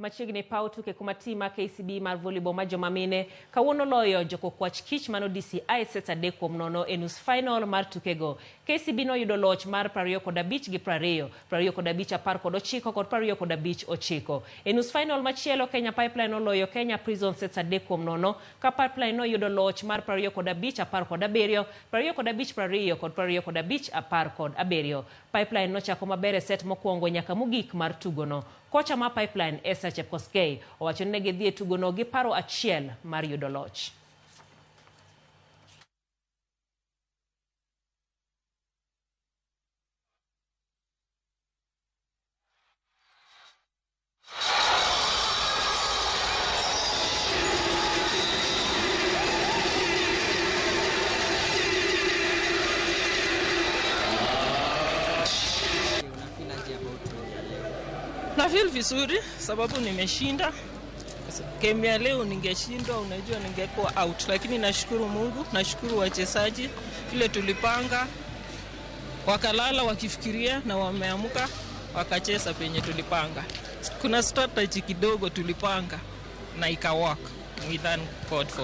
Machiegni pau tuke kumatima KCB mar volleyball majomamine kawuono loyo jokokwach kich mano DCI sets adek kuom nono e nus final mar tukego. KCB no yudo loch mar 25 gi 20, 25 19 kod 25 9. E nus final machielo Kenya Pipeline no loyo Kenya Prison sets adek kuom nono ka Pipeline no yudo loch mar 25 17, 25 20 kod 25 17. Pipeline no chako maber e set mokwongo nyaka mogik mar tugono. Kocha ma Pipeline Esa Chepkoskei owacho ni gidhi e tugono gi paro achiel mar yudo loch. Na feel vizuri sababu nimeshinda. Game ya leo ningeshindwa, unajua ningekuwa out, lakini nashukuru Mungu, nashukuru wachezaji vile tulipanga wakalala wakifikiria na wameamka wakacheza penye tulipanga. Kuna strategy kidogo tulipanga na ika work. We thank God for that.